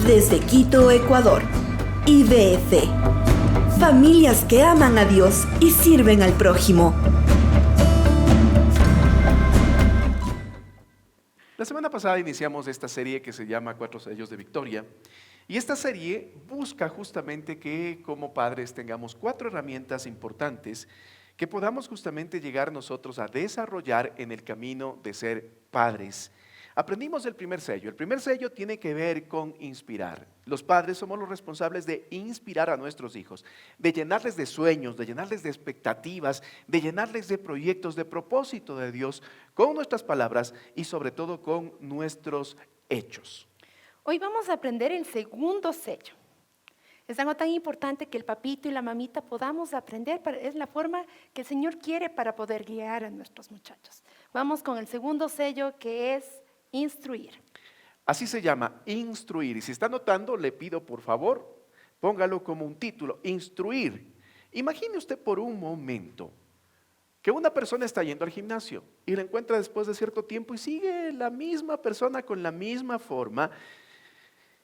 Desde Quito, Ecuador, IBF. Familias que aman a Dios y sirven al prójimo. La semana pasada iniciamos esta serie que se llama 4 sellos de victoria. Y esta serie busca justamente que como padres tengamos 4 herramientas importantes que podamos justamente llegar nosotros a desarrollar en el camino de ser padres. Aprendimos el primer sello. El primer sello tiene que ver con inspirar. Los padres somos los responsables de inspirar a nuestros hijos, de llenarles de sueños, de llenarles de expectativas, de llenarles de proyectos, de propósito de Dios con nuestras palabras y sobre todo con nuestros hechos. Hoy vamos a aprender el segundo sello. Es algo tan importante que el papito y la mamita podamos aprender. Es la forma que el Señor quiere para poder guiar a nuestros muchachos. Vamos con el segundo sello, que es instruir. Así se llama, instruir. Y si está anotando, le pido por favor, póngalo como un título, instruir. Imagine usted por un momento que una persona está yendo al gimnasio y la encuentra después de cierto tiempo y sigue la misma persona con la misma forma.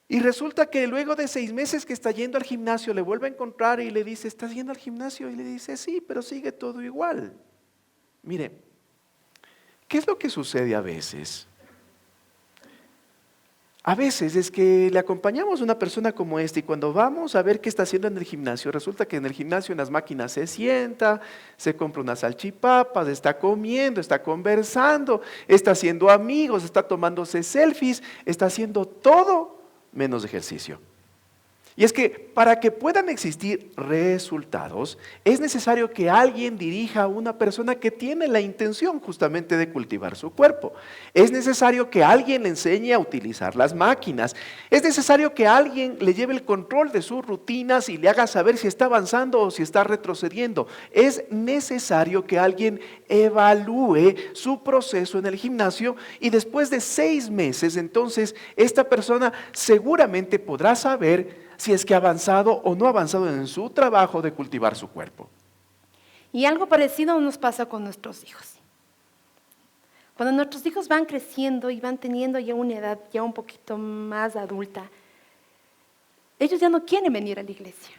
Y resulta que luego de 6 meses que está yendo al gimnasio, le vuelve a encontrar y le dice, ¿estás yendo al gimnasio? Y le dice, sí, pero sigue todo igual. Mire, ¿qué es lo que sucede a veces? A veces es que le acompañamos a una persona como esta y cuando vamos a ver qué está haciendo en el gimnasio, resulta que en el gimnasio en las máquinas se sienta, se compra unas salchipapas, está comiendo, está conversando, está haciendo amigos, está tomándose selfies, está haciendo todo menos ejercicio. Y es que para que puedan existir resultados, es necesario que alguien dirija a una persona que tiene la intención justamente de cultivar su cuerpo. Es necesario que alguien le enseñe a utilizar las máquinas. Es necesario que alguien le lleve el control de sus rutinas y le haga saber si está avanzando o si está retrocediendo. Es necesario que alguien evalúe su proceso en el gimnasio y después de 6 meses, entonces, esta persona seguramente podrá saber si es que ha avanzado o no ha avanzado en su trabajo de cultivar su cuerpo. Y algo parecido nos pasa con nuestros hijos. Cuando nuestros hijos van creciendo y van teniendo ya una edad ya un poquito más adulta, ellos ya no quieren venir a la iglesia.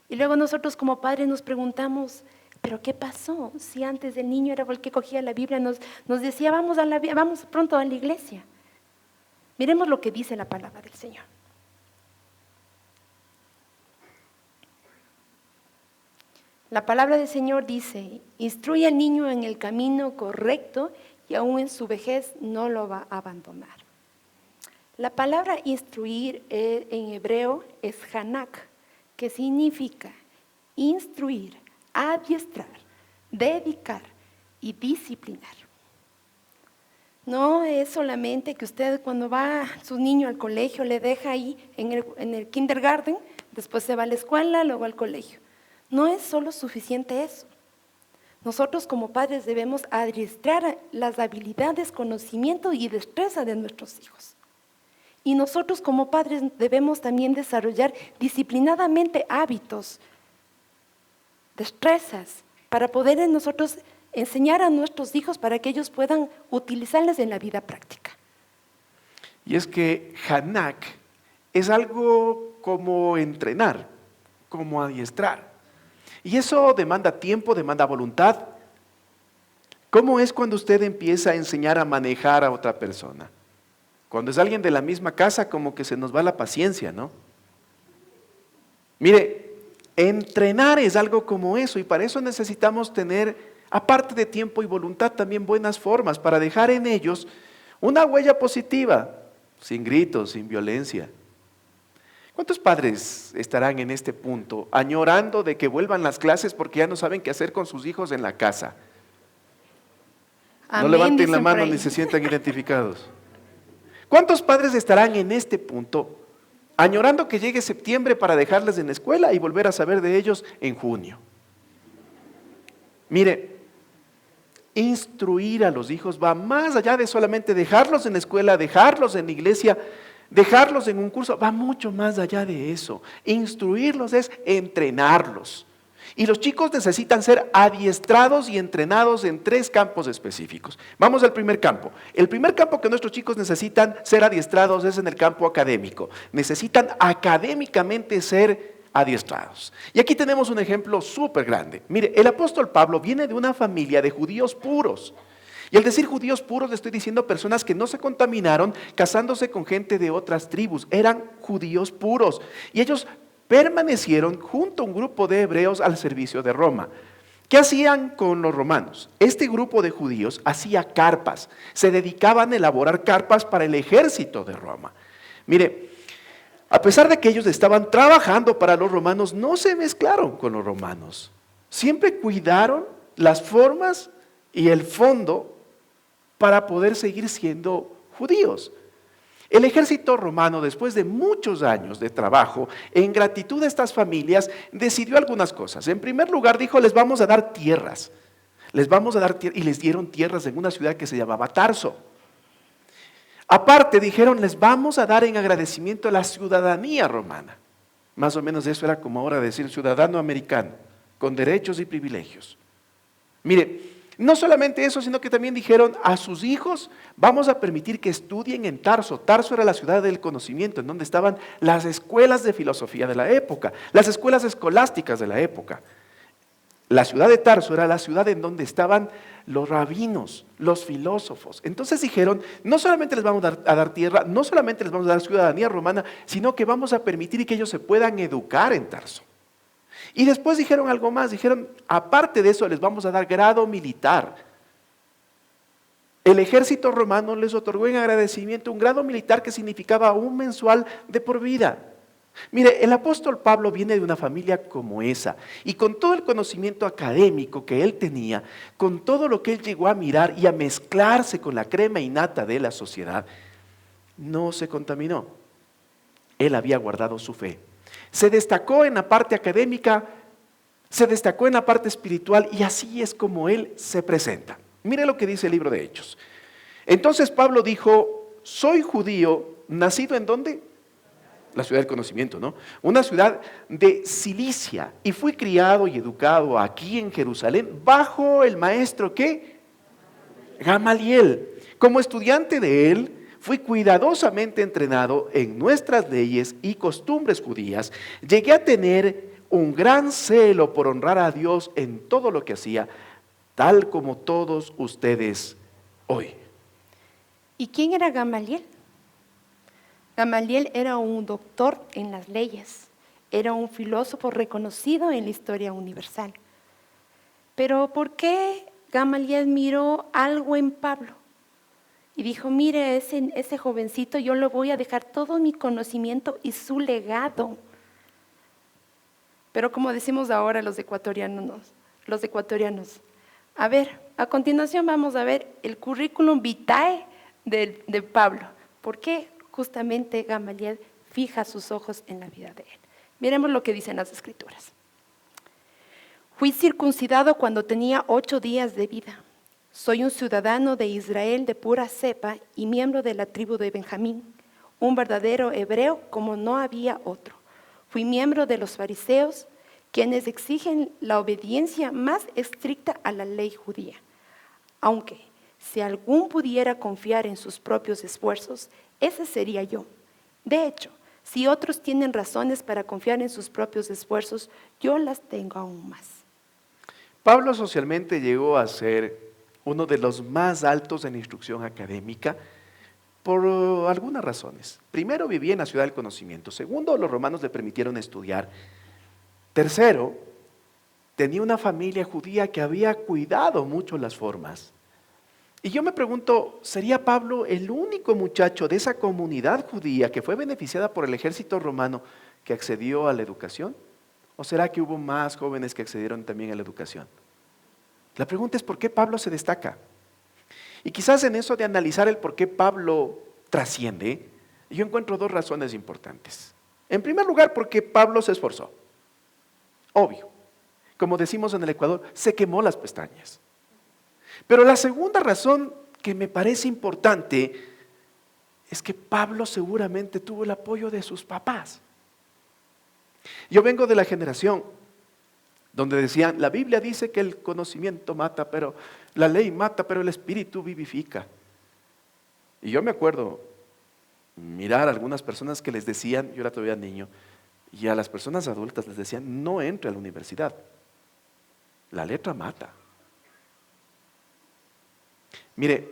Y luego nosotros como padres nos preguntamos, ¿pero qué pasó? Si antes el niño era el que cogía la Biblia, nos decía, vamos pronto a la iglesia. Miremos lo que dice la palabra del Señor. La palabra del Señor dice, instruye al niño en el camino correcto y aún en su vejez no lo va a abandonar. La palabra instruir en hebreo es hanak, que significa instruir, adiestrar, dedicar y disciplinar. No es solamente que usted cuando va su niño al colegio le deja ahí en el kindergarten, después se va a la escuela, luego al colegio. No es solo suficiente eso. Nosotros como padres debemos adiestrar las habilidades, conocimiento y destreza de nuestros hijos. Y nosotros como padres debemos también desarrollar disciplinadamente hábitos, destrezas, para poder nosotros enseñar a nuestros hijos para que ellos puedan utilizarlas en la vida práctica. Y es que hanak es algo como entrenar, como adiestrar. Y eso demanda tiempo, demanda voluntad. ¿Cómo es cuando usted empieza a enseñar a manejar a otra persona? Cuando es alguien de la misma casa, como que se nos va la paciencia, ¿no? Mire, entrenar es algo como eso y para eso necesitamos tener, aparte de tiempo y voluntad, también buenas formas para dejar en ellos una huella positiva, sin gritos, sin violencia. ¿Cuántos padres estarán en este punto añorando de que vuelvan las clases porque ya no saben qué hacer con sus hijos en la casa? Amén, no levanten la mano rey. ni se sientan identificados. ¿Cuántos padres estarán en este punto añorando que llegue septiembre para dejarles en la escuela y volver a saber de ellos en junio? Mire, instruir a los hijos va más allá de solamente dejarlos en la escuela, dejarlos en la iglesia, dejarlos en un curso, va mucho más allá de eso. Instruirlos es entrenarlos. Y los chicos necesitan ser adiestrados y entrenados en 3 campos específicos. Vamos al primer campo. El primer campo que nuestros chicos necesitan ser adiestrados es en el campo académico. Necesitan académicamente ser adiestrados. Y aquí tenemos un ejemplo súper grande. Mire, el apóstol Pablo viene de una familia de judíos puros. Y al decir judíos puros le estoy diciendo personas que no se contaminaron casándose con gente de otras tribus. Eran judíos puros. Y ellos permanecieron junto a un grupo de hebreos al servicio de Roma. ¿Qué hacían con los romanos? Este grupo de judíos hacía carpas. Se dedicaban a elaborar carpas para el ejército de Roma. Mire, a pesar de que ellos estaban trabajando para los romanos, no se mezclaron con los romanos. Siempre cuidaron las formas y el fondo para poder seguir siendo judíos. El ejército romano, después de muchos años de trabajo, en gratitud a estas familias, decidió algunas cosas. En primer lugar, dijo, les vamos a dar tierras. Y les dieron tierras en una ciudad que se llamaba Tarso. Aparte, dijeron, les vamos a dar en agradecimiento a la ciudadanía romana. Más o menos eso era como ahora decir ciudadano americano, con derechos y privilegios. Mire, no solamente eso, sino que también dijeron a sus hijos, vamos a permitir que estudien en Tarso. Tarso era la ciudad del conocimiento, en donde estaban las escuelas de filosofía de la época, las escuelas escolásticas de la época. La ciudad de Tarso era la ciudad en donde estaban los rabinos, los filósofos. Entonces dijeron, no solamente les vamos a dar tierra, no solamente les vamos a dar ciudadanía romana, sino que vamos a permitir que ellos se puedan educar en Tarso. Y después dijeron algo más, dijeron, aparte de eso les vamos a dar grado militar. El ejército romano les otorgó en agradecimiento un grado militar que significaba un mensual de por vida. Mire, el apóstol Pablo viene de una familia como esa, y con todo el conocimiento académico que él tenía, con todo lo que él llegó a mirar y a mezclarse con la crema innata de la sociedad, no se contaminó. Él había guardado su fe. Se destacó en la parte académica, se destacó en la parte espiritual, y así es como él se presenta. Mire lo que dice el libro de Hechos. Entonces Pablo dijo, soy judío, nacido ¿en dónde? La ciudad del conocimiento, ¿no? Una ciudad de Cilicia, y fui criado y educado aquí en Jerusalén bajo el maestro, ¿qué? Gamaliel. Como estudiante de él, fui cuidadosamente entrenado en nuestras leyes y costumbres judías. Llegué a tener un gran celo por honrar a Dios en todo lo que hacía, tal como todos ustedes hoy. ¿Y quién era Gamaliel? Gamaliel era un doctor en las leyes, era un filósofo reconocido en la historia universal. Pero ¿por qué Gamaliel miró algo en Pablo? Y dijo, mire, ese jovencito, yo le voy a dejar todo mi conocimiento y su legado. Pero como decimos ahora los ecuatorianos, a ver, a continuación vamos a ver el currículum vitae de Pablo. ¿Por qué justamente Gamaliel fija sus ojos en la vida de él? Miremos lo que dicen las Escrituras. Fui circuncidado cuando tenía 8 días de vida. Soy un ciudadano de Israel de pura cepa y miembro de la tribu de Benjamín, un verdadero hebreo como no había otro. Fui miembro de los fariseos, quienes exigen la obediencia más estricta a la ley judía. Aunque, si algún pudiera confiar en sus propios esfuerzos, ese sería yo. De hecho, si otros tienen razones para confiar en sus propios esfuerzos, yo las tengo aún más. Pablo socialmente llegó a ser uno de los más altos en instrucción académica por algunas razones. Primero, vivía en la ciudad del conocimiento. Segundo, los romanos le permitieron estudiar. Tercero, tenía una familia judía que había cuidado mucho las formas. Y yo me pregunto, ¿sería Pablo el único muchacho de esa comunidad judía que fue beneficiada por el ejército romano que accedió a la educación? ¿O será que hubo más jóvenes que accedieron también a la educación? La pregunta es ¿por qué Pablo se destaca? Y quizás en eso de analizar el por qué Pablo trasciende, yo encuentro 2 razones importantes. En primer lugar, porque Pablo se esforzó. Obvio. Como decimos en el Ecuador, se quemó las pestañas. Pero la segunda razón que me parece importante es que Pablo seguramente tuvo el apoyo de sus papás. Yo vengo de la generación donde decían, la Biblia dice que el conocimiento mata, pero la ley mata, pero el espíritu vivifica. Y yo me acuerdo mirar a algunas personas que les decían, yo era todavía niño, y a las personas adultas les decían, no entre a la universidad, la letra mata. Mire,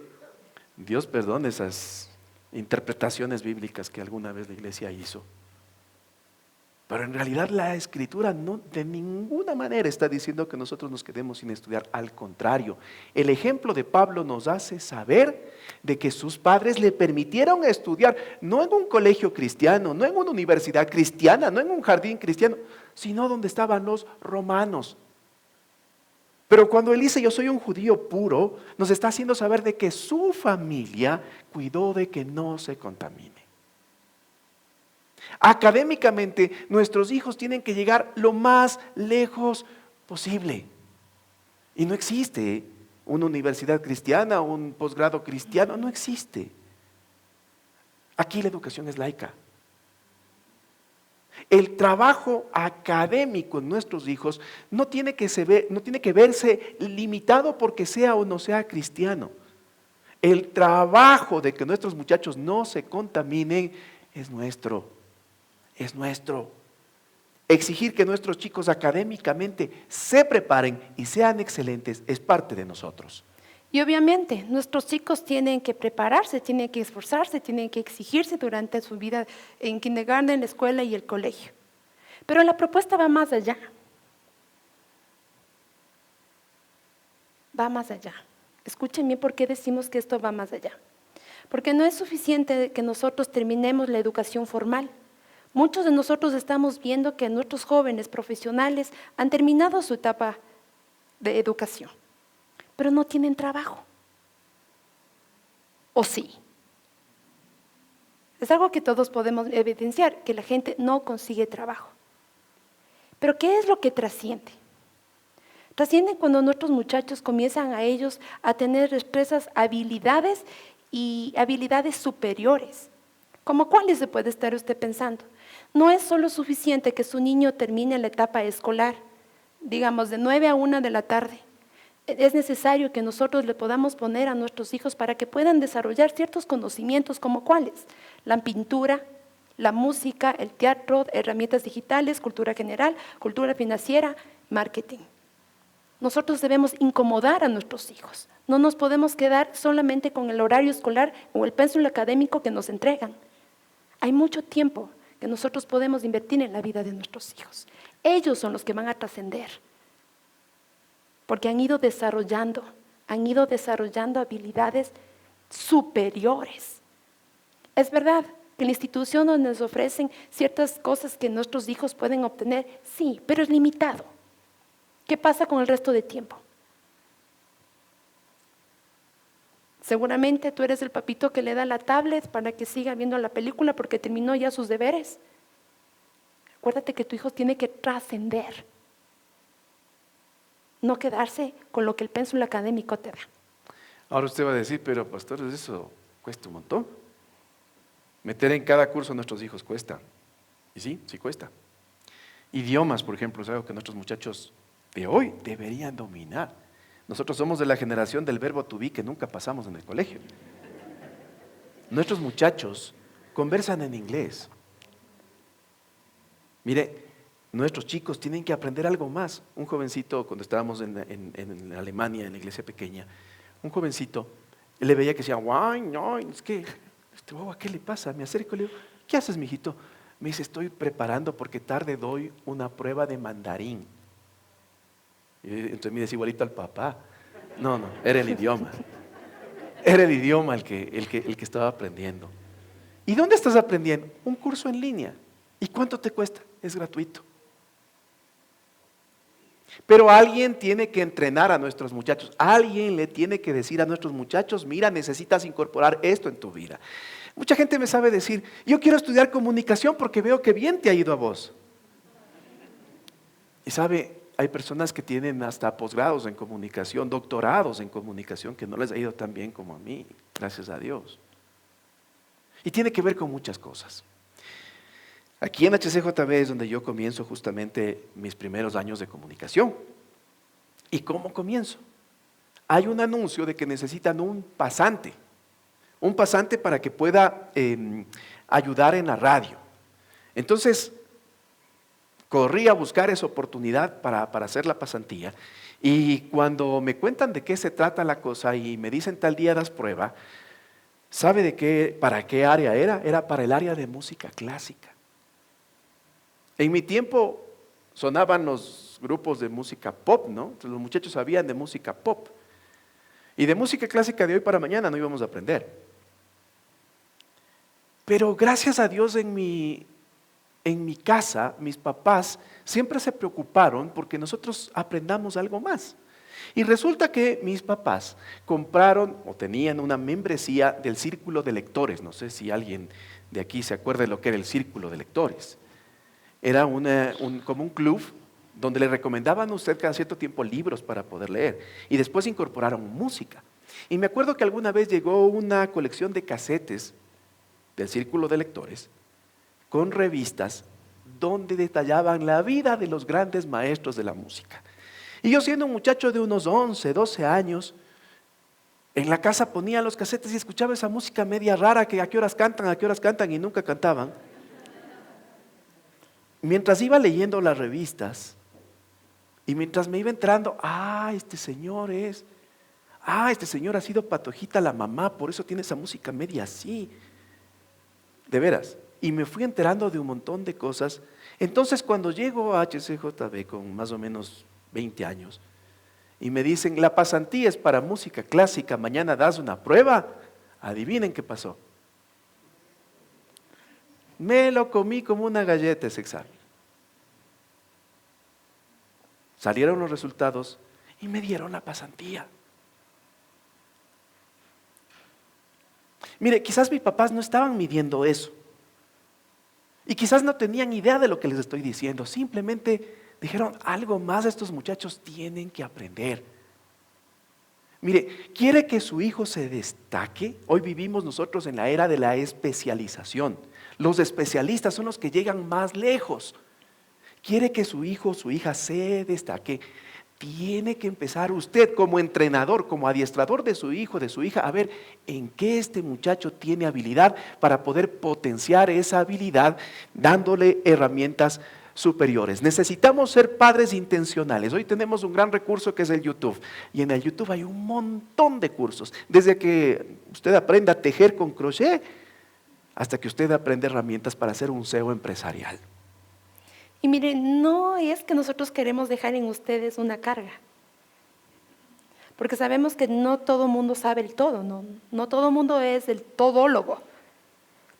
Dios perdone esas interpretaciones bíblicas que alguna vez la iglesia hizo. Pero en realidad la Escritura no de ninguna manera está diciendo que nosotros nos quedemos sin estudiar. Al contrario, el ejemplo de Pablo nos hace saber de que sus padres le permitieron estudiar, no en un colegio cristiano, no en una universidad cristiana, no en un jardín cristiano, sino donde estaban los romanos. Pero cuando él dice yo soy un judío puro, nos está haciendo saber de que su familia cuidó de que no se contamine. Académicamente, nuestros hijos tienen que llegar lo más lejos posible. Y no existe una universidad cristiana o un posgrado cristiano, no existe. Aquí la educación es laica. El trabajo académico en nuestros hijos no tiene que verse limitado porque sea o no sea cristiano. El trabajo de que nuestros muchachos no se contaminen es nuestro. Es nuestro. Exigir que nuestros chicos académicamente se preparen y sean excelentes es parte de nosotros. Y obviamente nuestros chicos tienen que prepararse, tienen que esforzarse, tienen que exigirse durante su vida en kindergarten, en la escuela y el colegio. Pero la propuesta va más allá. Va más allá. Escuchen bien por qué decimos que esto va más allá. Porque no es suficiente que nosotros terminemos la educación formal. Muchos de nosotros estamos viendo que nuestros jóvenes profesionales han terminado su etapa de educación, pero no tienen trabajo. ¿O sí? Es algo que todos podemos evidenciar, que la gente no consigue trabajo. Pero ¿qué es lo que trasciende? Trasciende cuando nuestros muchachos comienzan a ellos a tener expresas habilidades y habilidades superiores. ¿Cómo cuáles se puede estar usted pensando? No es solo suficiente que su niño termine la etapa escolar, digamos de 9 a 1 de la tarde. Es necesario que nosotros le podamos poner a nuestros hijos para que puedan desarrollar ciertos conocimientos como cuáles: la pintura, la música, el teatro, herramientas digitales, cultura general, cultura financiera, marketing. Nosotros debemos incomodar a nuestros hijos. No nos podemos quedar solamente con el horario escolar o el pénsul académico que nos entregan. Hay mucho tiempo que nosotros podemos invertir en la vida de nuestros hijos. Ellos son los que van a trascender, porque han ido desarrollando habilidades superiores. Es verdad que la institución donde nos ofrecen ciertas cosas que nuestros hijos pueden obtener, sí, pero es limitado. ¿Qué pasa con el resto de tiempo? Seguramente tú eres el papito que le da la tablet para que siga viendo la película porque terminó ya sus deberes. Acuérdate que tu hijo tiene que trascender, no quedarse con lo que el pénsul académico te da. Ahora usted va a decir, pero pastores, eso cuesta un montón. Meter en cada curso a nuestros hijos cuesta. Y sí, sí cuesta. Idiomas, por ejemplo, es algo que nuestros muchachos de hoy deberían dominar. Nosotros somos de la generación del verbo to be que nunca pasamos en el colegio. Nuestros muchachos conversan en inglés. Mire, nuestros chicos tienen que aprender algo más. Un jovencito, cuando estábamos en Alemania, en la iglesia pequeña, un jovencito, él le veía que decía, guay, no, es que, ¿qué le pasa? Me acerco y le digo, ¿qué haces, mijito? Me dice, estoy preparando porque tarde doy una prueba de mandarín. Y entonces me dice, igualito al papá. No, era el idioma. Era el idioma el que estaba aprendiendo. ¿Y dónde estás aprendiendo? Un curso en línea. ¿Y cuánto te cuesta? Es gratuito. Pero alguien tiene que entrenar a nuestros muchachos. Alguien le tiene que decir a nuestros muchachos, mira, necesitas incorporar esto en tu vida. Mucha gente me sabe decir, yo quiero estudiar comunicación porque veo que bien te ha ido a vos. Y sabe, hay personas que tienen hasta posgrados en comunicación, doctorados en comunicación, que no les ha ido tan bien como a mí, gracias a Dios. Y tiene que ver con muchas cosas. Aquí en HCJB es donde yo comienzo justamente mis primeros años de comunicación. ¿Y cómo comienzo? Hay un anuncio de que necesitan un pasante para que pueda ayudar en la radio. Entonces, corrí a buscar esa oportunidad para hacer la pasantía, y cuando me cuentan de qué se trata la cosa y me dicen tal día das prueba, ¿sabe para qué área era? Era para el área de música clásica. En mi tiempo sonaban los grupos de música pop, ¿no? Entonces, los muchachos sabían de música pop. Y de música clásica de hoy para mañana no íbamos a aprender. Pero gracias a Dios en mi casa, mis papás siempre se preocuparon porque nosotros aprendamos algo más. Y resulta que mis papás compraron o tenían una membresía del Círculo de Lectores. No sé si alguien de aquí se acuerda de lo que era el Círculo de Lectores. Era como un club donde le recomendaban a usted cada cierto tiempo libros para poder leer. Y después incorporaron música. Y me acuerdo que alguna vez llegó una colección de casetes del Círculo de Lectores con revistas donde detallaban la vida de los grandes maestros de la música. Y yo, siendo un muchacho de unos 11, 12 años, en la casa ponía los casetes y escuchaba esa música media rara que a qué horas cantan y nunca cantaban. Mientras iba leyendo las revistas y mientras me iba entrando, este señor ha sido Patojita la mamá, por eso tiene esa música media así. De veras. Y me fui enterando de un montón de cosas. Entonces, cuando llego a HCJB con más o menos 20 años y me dicen, la pasantía es para música clásica, mañana das una prueba, adivinen qué pasó. Me lo comí como una galleta ese examen. Salieron los resultados y me dieron la pasantía. Mire, quizás mis papás no estaban midiendo eso. Y quizás no tenían idea de lo que les estoy diciendo. Simplemente dijeron, algo más estos muchachos tienen que aprender. Mire, ¿quiere que su hijo se destaque? Hoy vivimos nosotros en la era de la especialización. Los especialistas son los que llegan más lejos. ¿Quiere que su hijo o su hija se destaque? Tiene que empezar usted como entrenador, como adiestrador de su hijo, de su hija, a ver en qué este muchacho tiene habilidad para poder potenciar esa habilidad dándole herramientas superiores. Necesitamos ser padres intencionales. Hoy tenemos un gran recurso que es el YouTube, y en el YouTube hay un montón de cursos, desde que usted aprenda a tejer con crochet hasta que usted aprenda herramientas para hacer un SEO empresarial. Y miren, no es que nosotros queremos dejar en ustedes una carga, porque sabemos que no todo mundo sabe el todo, no todo mundo es el todólogo,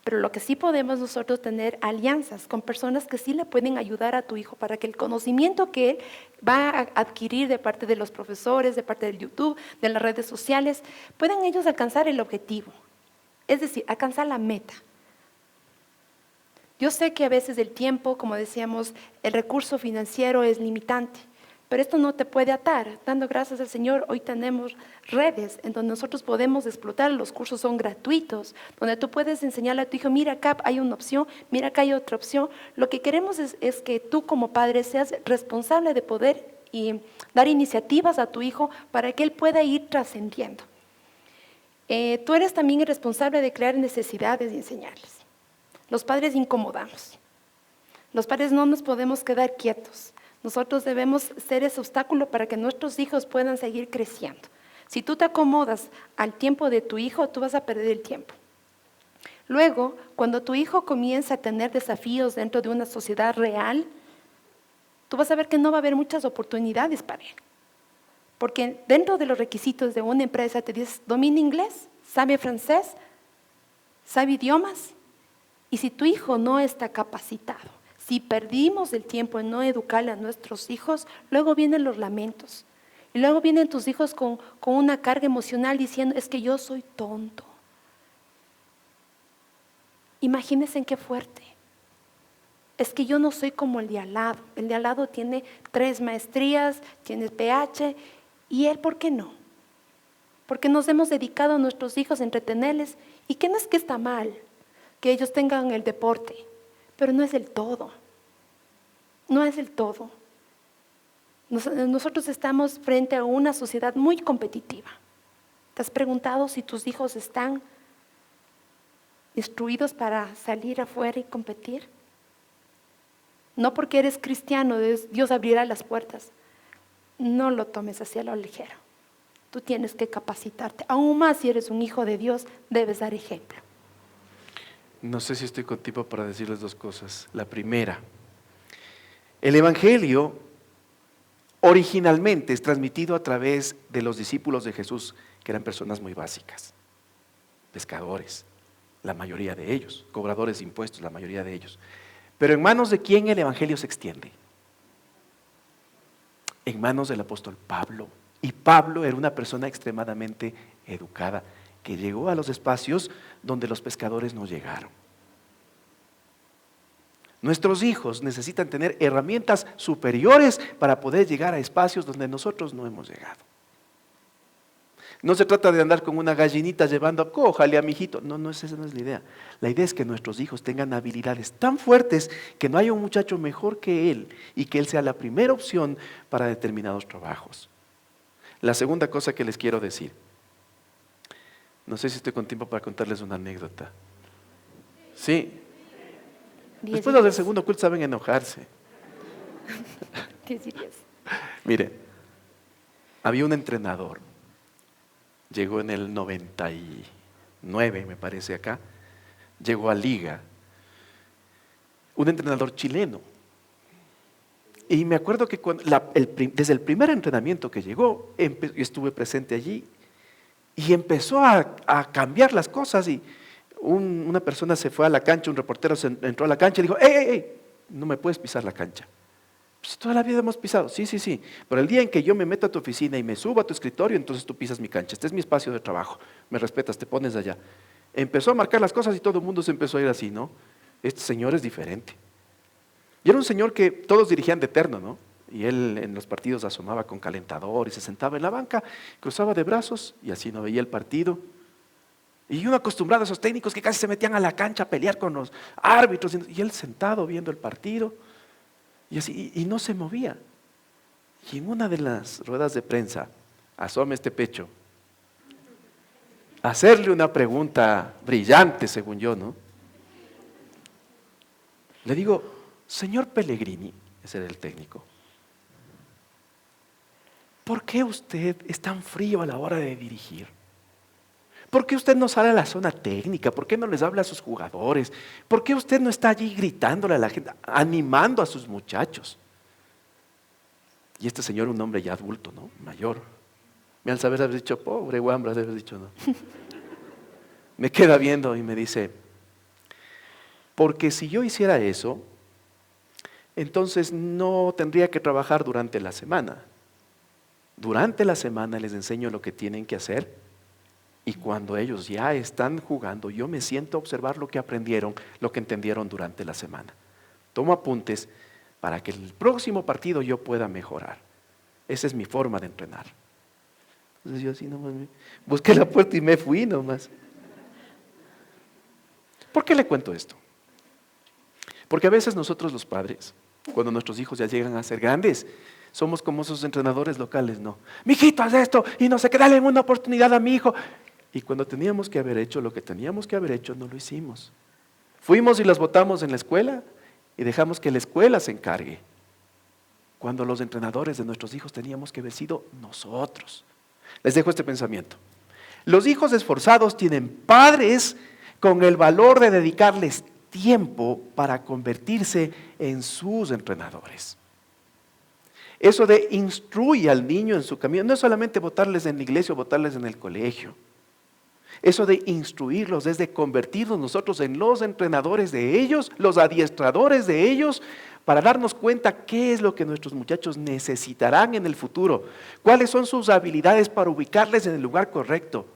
pero lo que sí podemos nosotros tener alianzas con personas que sí le pueden ayudar a tu hijo para que el conocimiento que él va a adquirir de parte de los profesores, de parte del YouTube, de las redes sociales, puedan ellos alcanzar el objetivo, es decir, alcanzar la meta. Yo sé que a veces el tiempo, como decíamos, el recurso financiero es limitante, pero esto no te puede atar. Dando gracias al Señor, hoy tenemos redes en donde nosotros podemos explotar, los cursos son gratuitos, donde tú puedes enseñarle a tu hijo, mira acá hay una opción, mira acá hay otra opción. Lo que queremos es que tú como padre seas responsable de poder y dar iniciativas a tu hijo para que él pueda ir trascendiendo. Tú eres también el responsable de crear necesidades y enseñarles. Los padres incomodamos. Los padres no nos podemos quedar quietos. Nosotros debemos ser ese obstáculo para que nuestros hijos puedan seguir creciendo. Si tú te acomodas al tiempo de tu hijo, tú vas a perder el tiempo. Luego, cuando tu hijo comienza a tener desafíos dentro de una sociedad real, tú vas a ver que no va a haber muchas oportunidades para él. Porque dentro de los requisitos de una empresa te dices, domina inglés, sabe francés, sabe idiomas. Y si tu hijo no está capacitado, si perdimos el tiempo en no educarle a nuestros hijos, luego vienen los lamentos. Y luego vienen tus hijos con una carga emocional diciendo, es que yo soy tonto. Imagínense qué fuerte. Es que yo no soy como el de al lado. El de al lado tiene 3 maestrías, tiene PH, y él, ¿por qué no? Porque nos hemos dedicado a nuestros hijos a entretenerles, y que no es que está mal que ellos tengan el deporte, pero no es el todo. No es el todo. Nosotros estamos frente a una sociedad muy competitiva. ¿Te has preguntado si tus hijos están instruidos para salir afuera y competir? No porque eres cristiano, Dios abrirá las puertas. No lo tomes así a lo ligero. Tú tienes que capacitarte. Aún más si eres un hijo de Dios, debes dar ejemplo. No sé si estoy con tiempo para decirles dos cosas. La primera, el Evangelio originalmente es transmitido a través de los discípulos de Jesús, que eran personas muy básicas, pescadores, la mayoría de ellos, cobradores de impuestos, la mayoría de ellos. Pero ¿en manos de quién el Evangelio se extiende? En manos del apóstol Pablo. Y Pablo era una persona extremadamente educada, que llegó a los espacios donde los pescadores no llegaron. Nuestros hijos necesitan tener herramientas superiores para poder llegar a espacios donde nosotros no hemos llegado. No se trata de andar con una gallinita llevando, cójale a mi hijito. No, esa no es la idea. La idea es que nuestros hijos tengan habilidades tan fuertes que no haya un muchacho mejor que él y que él sea la primera opción para determinados trabajos. La segunda cosa que les quiero decir, no sé si estoy con tiempo para contarles una anécdota. Sí. Después del segundo culto saben enojarse. ¿Qué dirías? Mire, había un entrenador, llegó en el 99, me parece acá, llegó a Liga, un entrenador chileno. Y me acuerdo que desde el primer entrenamiento que llegó, yo estuve presente allí, y empezó a cambiar las cosas, y una persona se fue a la cancha, un reportero entró a la cancha y dijo, ¡Ey! No me puedes pisar la cancha. Pues toda la vida hemos pisado, sí, pero el día en que yo me meto a tu oficina y me subo a tu escritorio, entonces tú pisas mi cancha, este es mi espacio de trabajo, me respetas, te pones allá. Empezó a marcar las cosas y todo el mundo se empezó a ir así, ¿no? Este señor es diferente. Y era un señor que todos dirigían de terno, ¿no? Y él en los partidos asomaba con calentador y se sentaba en la banca, cruzaba de brazos y así no veía el partido. Y uno acostumbrado a esos técnicos que casi se metían a la cancha a pelear con los árbitros, y él sentado viendo el partido, y así, y no se movía. Y en una de las ruedas de prensa, asoma este pecho, a hacerle una pregunta brillante, según yo, ¿no? Le digo, señor Pellegrini, ese era el técnico, ¿por qué usted es tan frío a la hora de dirigir? ¿Por qué usted no sale a la zona técnica? ¿Por qué no les habla a sus jugadores? ¿Por qué usted no está allí gritándole a la gente, animando a sus muchachos? Y este señor, un hombre ya adulto, ¿no? Mayor. Me al saber haber dicho, pobre guambra, debe haber dicho, no. Me queda viendo y me dice, porque si yo hiciera eso, entonces no tendría que trabajar durante la semana. Durante la semana les enseño lo que tienen que hacer. Y cuando ellos ya están jugando, yo me siento a observar lo que aprendieron, lo que entendieron durante la semana. Tomo apuntes para que el próximo partido yo pueda mejorar. Esa es mi forma de entrenar. Entonces yo así nomás busqué la puerta y me fui nomás. ¿Por qué le cuento esto? Porque a veces nosotros los padres, cuando nuestros hijos ya llegan a ser grandes, somos como esos entrenadores locales, ¿no? Mijito, haz esto y no sé qué, dale una oportunidad a mi hijo. Y cuando teníamos que haber hecho lo que teníamos que haber hecho, no lo hicimos. Fuimos y las botamos en la escuela y dejamos que la escuela se encargue. Cuando los entrenadores de nuestros hijos teníamos que haber sido nosotros. Les dejo este pensamiento. Los hijos esforzados tienen padres con el valor de dedicarles tiempo para convertirse en sus entrenadores. Eso de instruye al niño en su camino, no es solamente botarles en la iglesia o botarles en el colegio. Eso de instruirlos es de convertirnos nosotros en los entrenadores de ellos, los adiestradores de ellos, para darnos cuenta qué es lo que nuestros muchachos necesitarán en el futuro, cuáles son sus habilidades para ubicarles en el lugar correcto,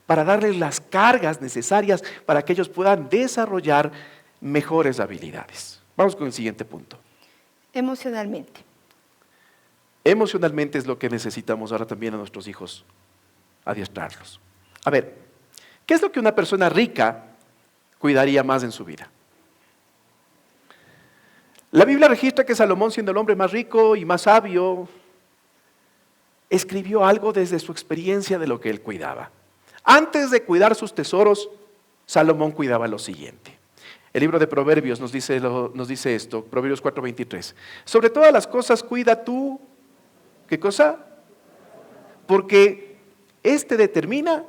para darles las cargas necesarias para que ellos puedan desarrollar mejores habilidades. Vamos con el siguiente punto. Emocionalmente. Emocionalmente es lo que necesitamos ahora también a nuestros hijos, adiestrarlos. A ver, ¿qué es lo que una persona rica cuidaría más en su vida? La Biblia registra que Salomón, siendo el hombre más rico y más sabio, escribió algo desde su experiencia de lo que él cuidaba. Antes de cuidar sus tesoros, Salomón cuidaba lo siguiente. El libro de Proverbios nos dice esto, Proverbios 4:23. Sobre todas las cosas cuida tú, ¿qué cosa? Porque este determina.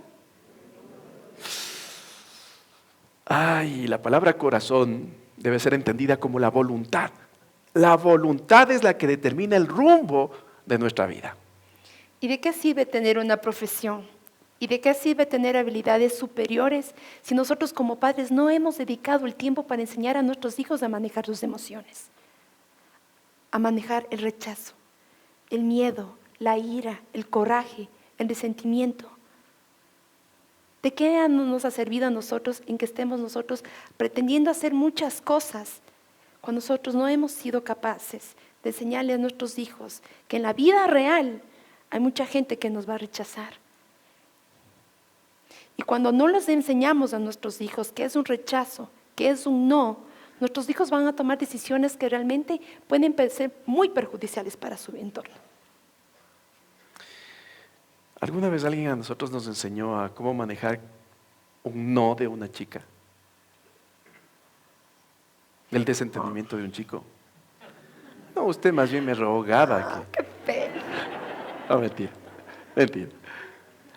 La palabra corazón debe ser entendida como la voluntad. La voluntad es la que determina el rumbo de nuestra vida. ¿Y de qué sirve tener una profesión? ¿Y de qué sirve tener habilidades superiores si nosotros como padres no hemos dedicado el tiempo para enseñar a nuestros hijos a manejar sus emociones? A manejar el rechazo, el miedo, la ira, el coraje, el resentimiento. ¿De qué nos ha servido a nosotros en que estemos nosotros pretendiendo hacer muchas cosas cuando nosotros no hemos sido capaces de enseñarle a nuestros hijos que en la vida real hay mucha gente que nos va a rechazar? Y cuando no les enseñamos a nuestros hijos qué es un rechazo, qué es un no, nuestros hijos van a tomar decisiones que realmente pueden ser muy perjudiciales para su entorno. ¿Alguna vez alguien a nosotros nos enseñó a cómo manejar un no de una chica? El desentendimiento de un chico. No, usted más bien me rogaba. ¡Qué pena! No, mentira.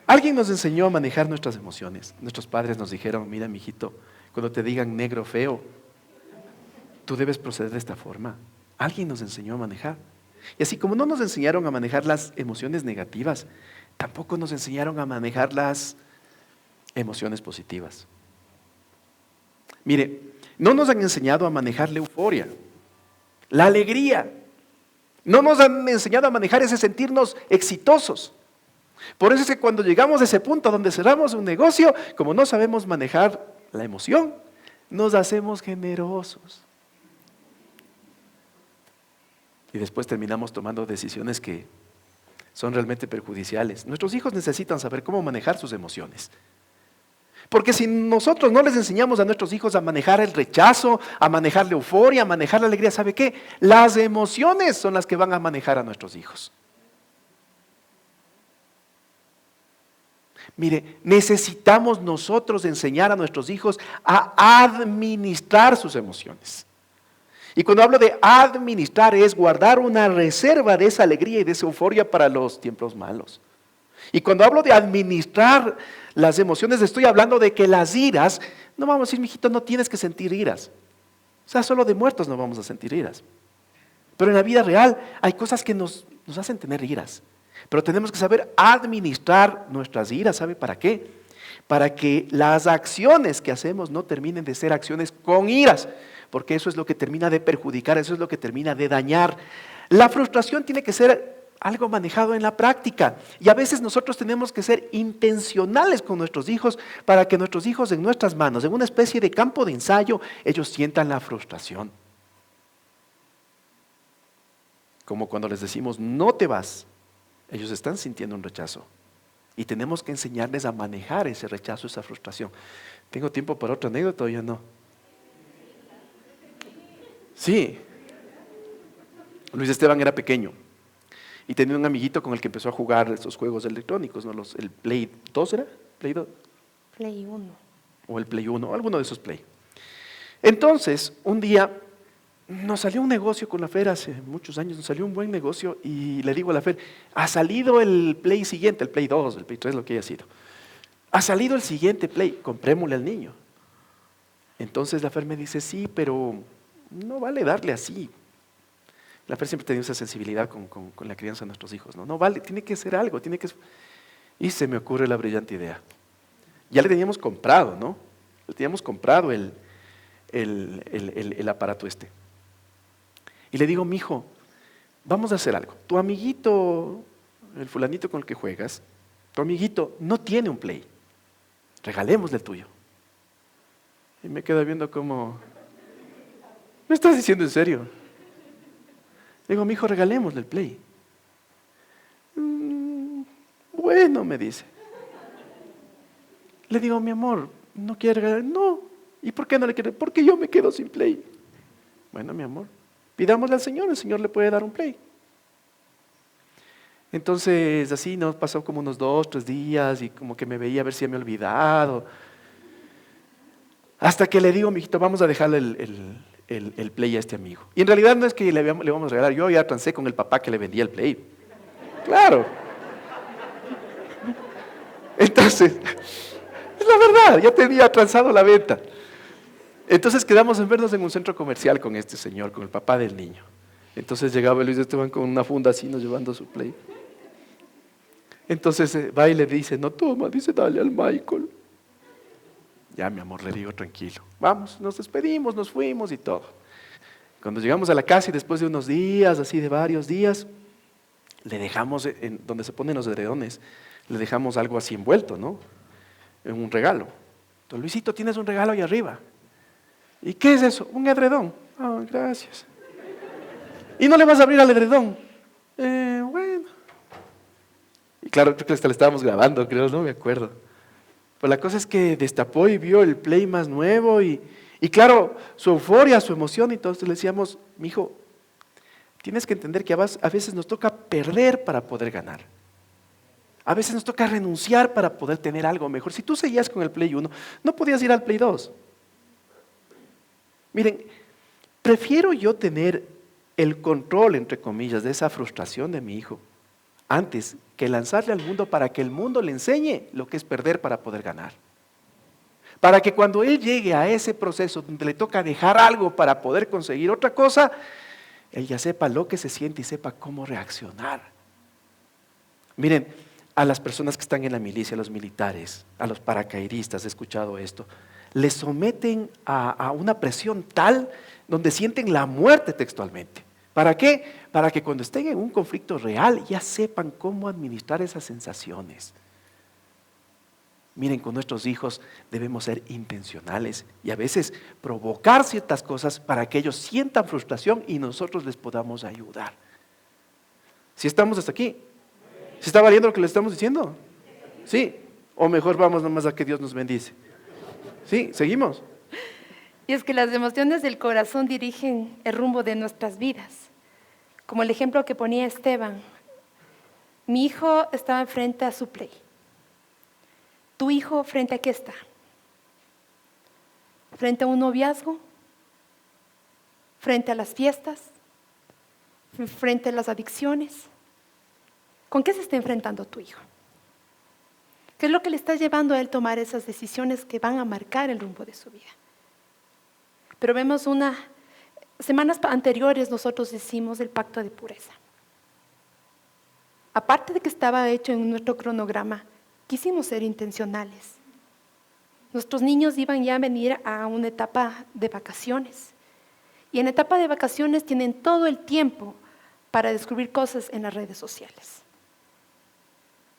Alguien nos enseñó a manejar nuestras emociones. Nuestros padres nos dijeron, mira, mijito, cuando te digan negro feo, tú debes proceder de esta forma. Alguien nos enseñó a manejar. Y así como no nos enseñaron a manejar las emociones negativas, tampoco nos enseñaron a manejar las emociones positivas. Mire, no nos han enseñado a manejar la euforia, la alegría. No nos han enseñado a manejar ese sentirnos exitosos. Por eso es que cuando llegamos a ese punto donde cerramos un negocio, como no sabemos manejar la emoción, nos hacemos generosos. Y después terminamos tomando decisiones que son realmente perjudiciales. Nuestros hijos necesitan saber cómo manejar sus emociones. Porque si nosotros no les enseñamos a nuestros hijos a manejar el rechazo, a manejar la euforia, a manejar la alegría, ¿sabe qué? Las emociones son las que van a manejar a nuestros hijos. Mire, necesitamos nosotros enseñar a nuestros hijos a administrar sus emociones. Y cuando hablo de administrar es guardar una reserva de esa alegría y de esa euforia para los tiempos malos. Y cuando hablo de administrar las emociones, estoy hablando de que las iras, no vamos a decir, mijito, no tienes que sentir iras. O sea, solo de muertos no vamos a sentir iras. Pero en la vida real hay cosas que nos hacen tener iras. Pero tenemos que saber administrar nuestras iras. ¿Sabe para qué? Para que las acciones que hacemos no terminen de ser acciones con iras. Porque eso es lo que termina de perjudicar, eso es lo que termina de dañar. La frustración tiene que ser algo manejado en la práctica. Y a veces nosotros tenemos que ser intencionales con nuestros hijos para que nuestros hijos en nuestras manos, en una especie de campo de ensayo, ellos sientan la frustración. Como cuando les decimos, no te vas, ellos están sintiendo un rechazo. Y tenemos que enseñarles a manejar ese rechazo, esa frustración. ¿Tengo tiempo para otra anécdota o ya no? Sí. Luis Esteban era pequeño y tenía un amiguito con el que empezó a jugar esos juegos electrónicos, ¿no? El Play 2 ¿era? ¿Play 2? Play 1. O el Play 1, alguno de esos Play. Entonces, un día nos salió un negocio con la Fer hace muchos años, nos salió un buen negocio y le digo a la Fer, ha salido el Play siguiente, el Play 2, el Play 3, lo que haya sido. Ha salido el siguiente Play, comprémosle al niño. Entonces la Fer me dice, sí, pero no vale darle así. La Fer siempre tenía esa sensibilidad con la crianza de nuestros hijos. No vale, tiene que ser algo, Y se me ocurre la brillante idea. Ya le teníamos comprado, ¿no? Le teníamos comprado el aparato este. Y le digo, mijo, vamos a hacer algo. Tu amiguito, el fulanito con el que juegas, tu amiguito no tiene un Play. Regalémosle el tuyo. Y me queda viendo como, ¿me estás diciendo en serio? Le digo, mijo, regalémosle el Play. Bueno, me dice. Le digo, mi amor, ¿no quiere regalar? No. ¿Y por qué no le quiere? Porque yo me quedo sin Play. Bueno, mi amor, Pidámosle al Señor, el Señor le puede dar un play. Entonces, así nos pasó como unos 2, 3 días y como que me veía a ver si me había olvidado. Hasta que le digo, mijito, vamos a dejarle el play a este amigo. Y en realidad no es que le vamos a regalar, yo ya transé con el papá que le vendía el play. Claro. Entonces, es la verdad, ya tenía transado la venta. Entonces quedamos en vernos en un centro comercial con este señor, con el papá del niño. Entonces llegaba Luis Esteban con una funda así, nos llevando su play. Entonces va y le dice, no toma, dice, dale al Michael. Ya, mi amor, le digo, tranquilo. Vamos, nos despedimos, nos fuimos y todo. Cuando llegamos a la casa y después de unos días, así de varios días, le dejamos, donde se ponen los edredones, le dejamos algo así envuelto, ¿no? En un regalo. Entonces, Luisito, tienes un regalo ahí arriba. ¿Y qué es eso? Un edredón. Ah, gracias. ¿Y no le vas a abrir al edredón? Bueno. Y claro, creo que hasta le estábamos grabando, creo, no me acuerdo. Pues la cosa es que destapó y vio el play más nuevo y claro, su euforia, su emoción, y entonces le decíamos, mijo, tienes que entender que a veces nos toca perder para poder ganar. A veces nos toca renunciar para poder tener algo mejor. Si tú seguías con el Play 1, no podías ir al Play 2. Miren, prefiero yo tener el control, entre comillas, de esa frustración de mi hijo, antes que lanzarle al mundo para que el mundo le enseñe lo que es perder para poder ganar. Para que cuando él llegue a ese proceso donde le toca dejar algo para poder conseguir otra cosa, él ya sepa lo que se siente y sepa cómo reaccionar. Miren, a las personas que están en la milicia, a los militares, a los paracaidistas, he escuchado esto, les someten a una presión tal donde sienten la muerte textualmente. ¿Para qué? Para que cuando estén en un conflicto real ya sepan cómo administrar esas sensaciones. Miren, con nuestros hijos debemos ser intencionales y a veces provocar ciertas cosas para que ellos sientan frustración y nosotros les podamos ayudar. ¿Sí estamos hasta aquí? ¿Se está valiendo lo que le estamos diciendo? Sí. O mejor vamos nomás a que Dios nos bendice. Sí, seguimos. Y es que las emociones del corazón dirigen el rumbo de nuestras vidas. Como el ejemplo que ponía Esteban. Mi hijo estaba frente a su Play. ¿Tu hijo frente a qué está? ¿Frente a un noviazgo? ¿Frente a las fiestas? ¿Frente a las adicciones? ¿Con qué se está enfrentando tu hijo? ¿Qué es lo que le está llevando a él tomar esas decisiones que van a marcar el rumbo de su vida? Pero vemos semanas anteriores nosotros hicimos el pacto de pureza. Aparte de que estaba hecho en nuestro cronograma, quisimos ser intencionales. Nuestros niños iban ya a venir a una etapa de vacaciones. Y en etapa de vacaciones tienen todo el tiempo para descubrir cosas en las redes sociales.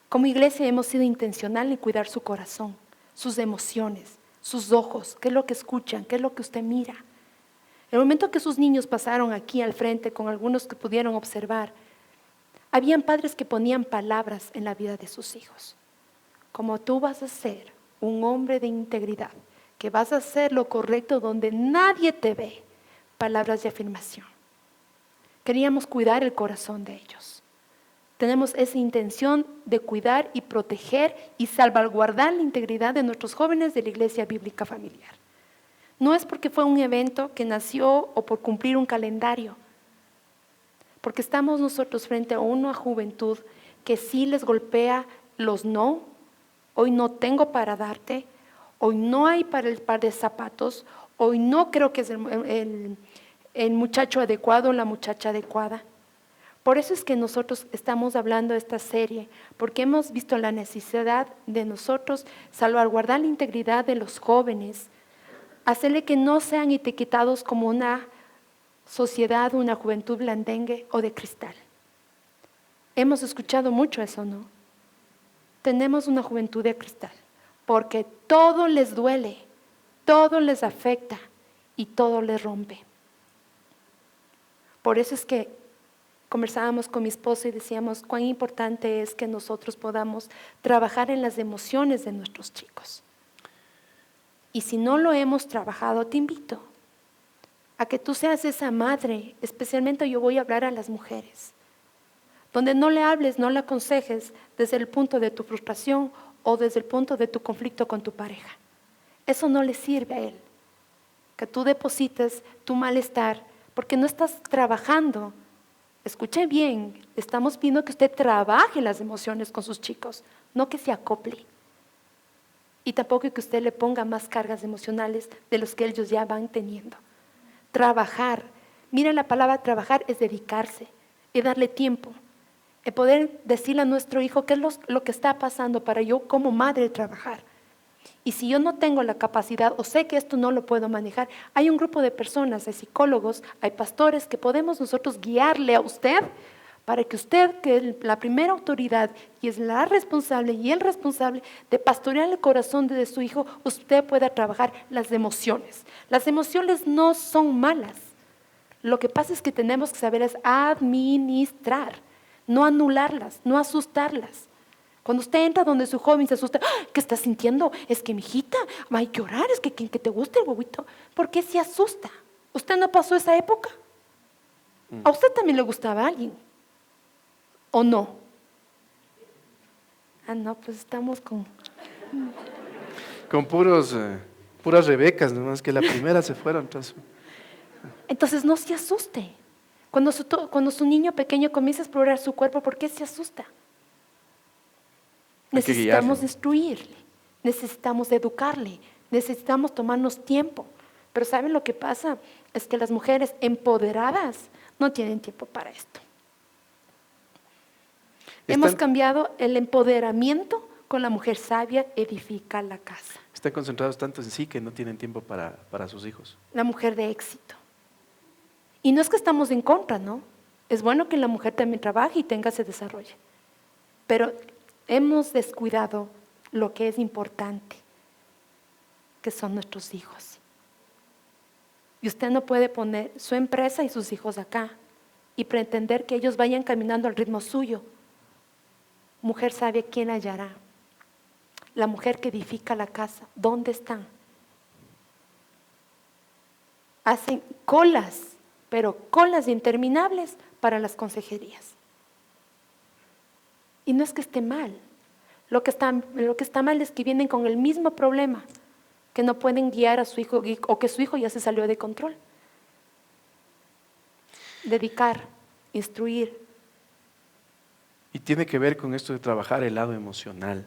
Como iglesia hemos sido intencionales en cuidar su corazón, sus emociones, sus ojos, qué es lo que escuchan, qué es lo que usted mira. El momento que sus niños pasaron aquí al frente con algunos que pudieron observar, habían padres que ponían palabras en la vida de sus hijos. Como tú vas a ser un hombre de integridad, que vas a hacer lo correcto donde nadie te ve. Palabras de afirmación. Queríamos cuidar el corazón de ellos. Tenemos esa intención de cuidar y proteger y salvaguardar la integridad de nuestros jóvenes de la Iglesia Bíblica Familiar. No es porque fue un evento que nació o por cumplir un calendario, porque estamos nosotros frente a una juventud que sí les golpea los no. Hoy no tengo para darte, hoy no hay para el par de zapatos, hoy no creo que es el muchacho adecuado o la muchacha adecuada. Por eso es que nosotros estamos hablando de esta serie, porque hemos visto la necesidad de nosotros salvaguardar la integridad de los jóvenes, hacerle que no sean etiquetados como una sociedad, una juventud blandengue o de cristal. Hemos escuchado mucho eso, ¿no? Tenemos una juventud de cristal, porque todo les duele, todo les afecta y todo les rompe. Por eso es que conversábamos con mi esposo y decíamos cuán importante es que nosotros podamos trabajar en las emociones de nuestros chicos. Y si no lo hemos trabajado, te invito. a que tú seas esa madre, especialmente yo voy a hablar a las mujeres, donde no le hables, no le aconsejes desde el punto de tu frustración o desde el punto de tu conflicto con tu pareja. Eso no le sirve a él, que tú deposites tu malestar, porque no estás trabajando. Escuche bien, estamos pidiendo que usted trabaje las emociones con sus chicos, no que se acople. Y tampoco que usted le ponga más cargas emocionales de los que ellos ya van teniendo. Trabajar, mira, la palabra trabajar es dedicarse y darle tiempo. El poder decirle a nuestro hijo qué es lo que está pasando para yo como madre trabajar. Y si yo no tengo la capacidad o sé que esto no lo puedo manejar, hay un grupo de personas, hay psicólogos, hay pastores que podemos nosotros guiarle a usted para que usted, que es la primera autoridad y es la responsable y el responsable de pastorear el corazón de su hijo, usted pueda trabajar las emociones. Las emociones no son malas. Lo que pasa es que tenemos que saberlas administrar, no anularlas, no asustarlas. Cuando usted entra donde su joven se asusta, ¡ah! ¿Qué está sintiendo? Es que mi hijita va a llorar, es que te gusta el huevito. ¿Por qué se asusta? ¿Usted no pasó esa época? ¿A usted también le gustaba a alguien? ¿O no? Ah, no, pues estamos con puras Rebecas, nomás que la primera se fueron. Entonces no se asuste. Cuando su niño pequeño comienza a explorar su cuerpo, ¿por qué se asusta? Necesitamos instruirle, necesitamos educarle, necesitamos tomarnos tiempo. Pero ¿saben lo que pasa? Es que las mujeres empoderadas no tienen tiempo para esto. Hemos cambiado el empoderamiento con la mujer sabia, edifica la casa. Están concentrados tanto en sí que no tienen tiempo para sus hijos. La mujer de éxito. Y no es que estamos en contra, ¿no? Es bueno que la mujer también trabaje y se desarrolle. Pero hemos descuidado lo que es importante, que son nuestros hijos. Y usted no puede poner su empresa y sus hijos acá y pretender que ellos vayan caminando al ritmo suyo. Mujer sabia, ¿quién hallará? La mujer que edifica la casa, ¿dónde están? Hacen colas, pero colas interminables para las consejerías. Y no es que esté mal. Lo que está mal es que vienen con el mismo problema, que no pueden guiar a su hijo o que su hijo ya se salió de control. Dedicar, instruir. Y tiene que ver con esto de trabajar el lado emocional.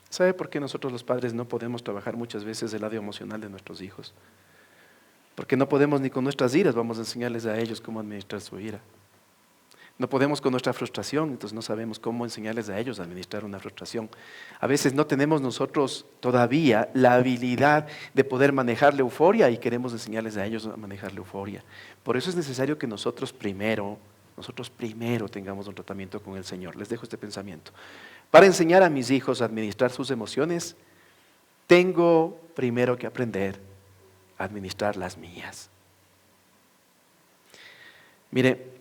¿Sabe por qué nosotros los padres no podemos trabajar muchas veces el lado emocional de nuestros hijos? Porque no podemos ni con nuestras iras, vamos a enseñarles a ellos cómo administrar su ira. No podemos con nuestra frustración, entonces no sabemos cómo enseñarles a ellos a administrar una frustración. A veces no tenemos nosotros todavía la habilidad de poder manejar la euforia y queremos enseñarles a ellos a manejar la euforia. Por eso es necesario que nosotros primero tengamos un tratamiento con el Señor. Les dejo este pensamiento. Para enseñar a mis hijos a administrar sus emociones, tengo primero que aprender a administrar las mías. Mire,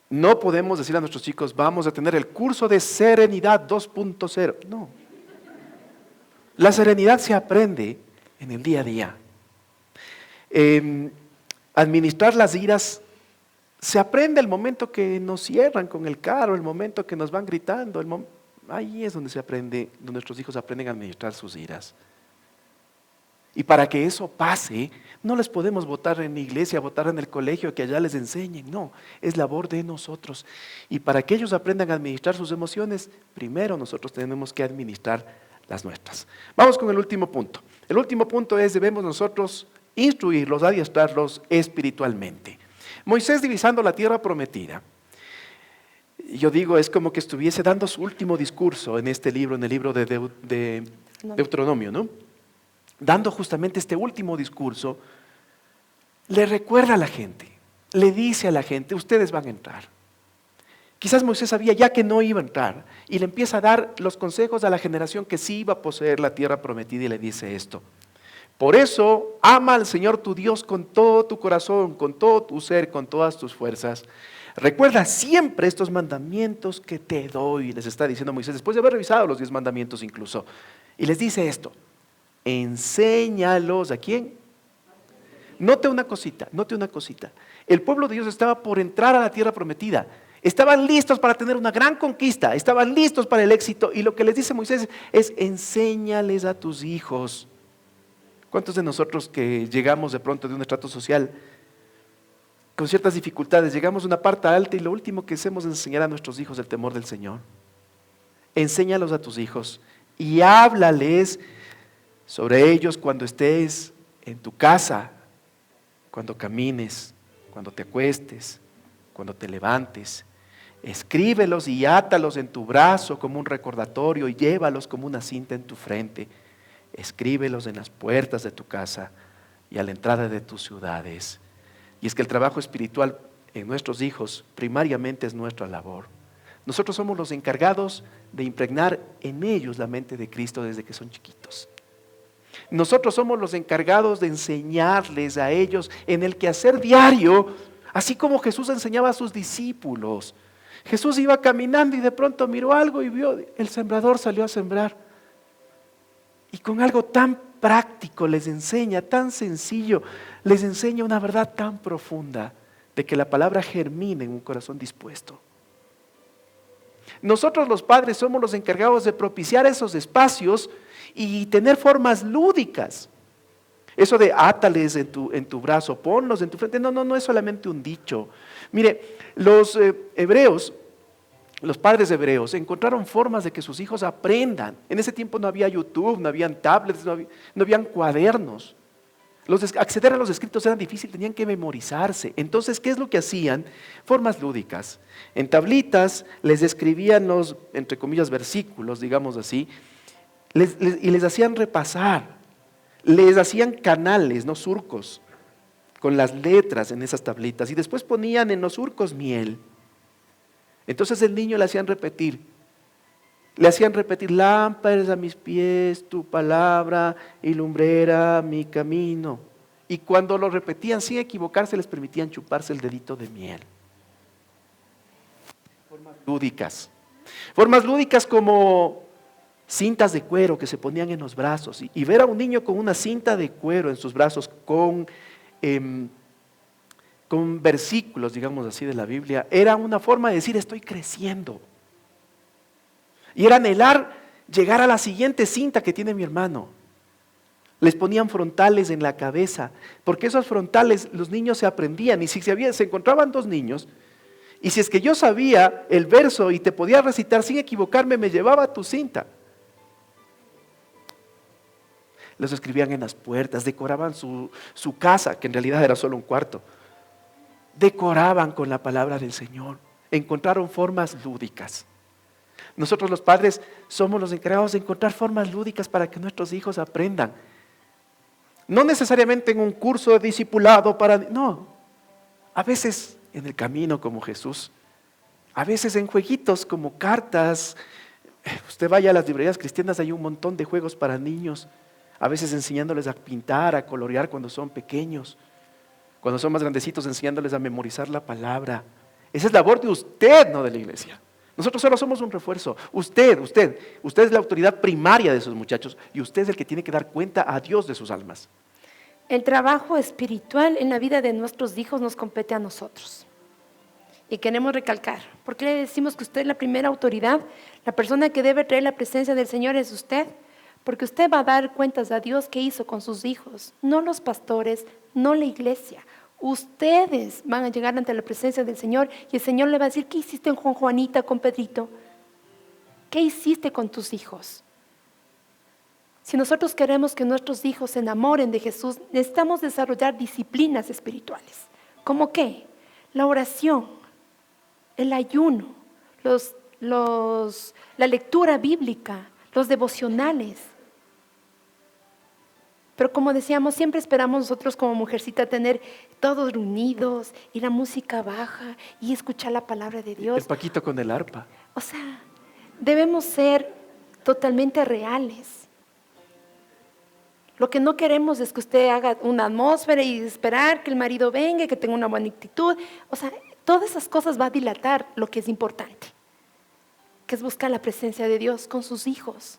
no podemos decir a nuestros chicos, vamos a tener el curso de serenidad 2.0. No. La serenidad se aprende en el día a día. Administrar las iras se aprende el momento que nos cierran con el carro, el momento que nos van gritando. Ahí es donde se aprende, donde nuestros hijos aprenden a administrar sus iras. Y para que eso pase, no les podemos votar en la iglesia, votar en el colegio, que allá les enseñen. No, es labor de nosotros. Y para que ellos aprendan a administrar sus emociones, primero nosotros tenemos que administrar las nuestras. Vamos con el último punto. El último punto es, debemos nosotros instruirlos, adiestrarlos espiritualmente. Moisés divisando la tierra prometida. Yo digo, es como que estuviese dando su último discurso en este libro, en el libro de Deuteronomio, ¿no? Dando justamente este último discurso, le recuerda a la gente, le dice a la gente, ustedes van a entrar. Quizás Moisés sabía ya que no iba a entrar y le empieza a dar los consejos a la generación que sí iba a poseer la tierra prometida y le dice esto. Por eso, ama al Señor tu Dios con todo tu corazón, con todo tu ser, con todas tus fuerzas. Recuerda siempre estos mandamientos que te doy, les está diciendo Moisés, después de haber revisado los 10 mandamientos incluso. Y les dice esto, enséñalos, ¿a quién? Note una cosita. El pueblo de Dios estaba por entrar a la tierra prometida. Estaban listos para tener una gran conquista, estaban listos para el éxito. Y lo que les dice Moisés es: enséñales a tus hijos. ¿Cuántos de nosotros que llegamos de pronto de un estrato social con ciertas dificultades, llegamos a una parte alta y lo último que hacemos es enseñar a nuestros hijos el temor del Señor? Enséñalos a tus hijos y háblales sobre ellos cuando estés en tu casa, cuando camines, cuando te acuestes, cuando te levantes. Escríbelos y átalos en tu brazo como un recordatorio y llévalos como una cinta en tu frente. Escríbelos en las puertas de tu casa y a la entrada de tus ciudades. Y es que el trabajo espiritual en nuestros hijos primariamente es nuestra labor. Nosotros somos los encargados de impregnar en ellos la mente de Cristo desde que son chiquitos. Nosotros somos los encargados de enseñarles a ellos en el quehacer diario, así como Jesús enseñaba a sus discípulos. Jesús iba caminando y de pronto miró algo y vio, el sembrador salió a sembrar. Y con algo tan práctico les enseña, tan sencillo, les enseña una verdad tan profunda de que la palabra germine en un corazón dispuesto. Nosotros los padres somos los encargados de propiciar esos espacios y tener formas lúdicas. Eso de átales en tu brazo, ponlos en tu frente, no es solamente un dicho. Mire, los hebreos, los padres hebreos encontraron formas de que sus hijos aprendan. En ese tiempo no había YouTube, no habían tablets, no habían cuadernos. Acceder a los escritos era difícil, tenían que memorizarse. Entonces, ¿qué es lo que hacían? Formas lúdicas. En tablitas les escribían los, entre comillas, versículos, digamos así, y les hacían repasar. Les hacían canales, no surcos, con las letras en esas tablitas. Y después ponían en los surcos miel. Entonces el niño le hacían repetir, lámparas a mis pies, tu palabra y lumbrera mi camino. Y cuando lo repetían sin equivocarse, les permitían chuparse el dedito de miel. Formas lúdicas como cintas de cuero que se ponían en los brazos. Y ver a un niño con una cinta de cuero en sus brazos con versículos, digamos así, de la Biblia, era una forma de decir: estoy creciendo. Y era anhelar llegar a la siguiente cinta que tiene mi hermano. Les ponían frontales en la cabeza, porque esos frontales los niños se aprendían. Y si se encontraban dos niños, y si es que yo sabía el verso y te podía recitar sin equivocarme, me llevaba tu cinta. Los escribían en las puertas, decoraban su casa, que en realidad era solo un cuarto. Decoraban con la palabra del Señor. Encontraron formas lúdicas. Nosotros los padres somos los encargados de encontrar formas lúdicas para que nuestros hijos aprendan. No necesariamente en un curso de discipulado no. A veces en el camino como Jesús. A veces en jueguitos como cartas. Usted vaya a las librerías cristianas, hay un montón de juegos para niños. A veces enseñándoles a pintar, a colorear cuando son pequeños. Cuando son más grandecitos, enseñándoles a memorizar la palabra. Esa es labor de usted, no de la iglesia. Nosotros solo somos un refuerzo. Usted es la autoridad primaria de esos muchachos y usted es el que tiene que dar cuenta a Dios de sus almas. El trabajo espiritual en la vida de nuestros hijos nos compete a nosotros. Y queremos recalcar, ¿por qué le decimos que usted es la primera autoridad? La persona que debe traer la presencia del Señor es usted. Porque usted va a dar cuentas a Dios qué hizo con sus hijos, no los pastores, no la iglesia. Ustedes van a llegar ante la presencia del Señor y el Señor le va a decir: ¿qué hiciste con Juanita, con Pedrito? ¿Qué hiciste con tus hijos? Si nosotros queremos que nuestros hijos se enamoren de Jesús, necesitamos desarrollar disciplinas espirituales. ¿Cómo qué? La oración, el ayuno, la lectura bíblica, los devocionales. Pero como decíamos, siempre esperamos nosotros como mujercita tener todos reunidos y la música baja y escuchar la palabra de Dios. El Paquito con el arpa. O sea, debemos ser totalmente reales. Lo que no queremos es que usted haga una atmósfera y esperar que el marido venga y que tenga una buena actitud. O sea, todas esas cosas va a dilatar lo que es importante, que es buscar la presencia de Dios con sus hijos.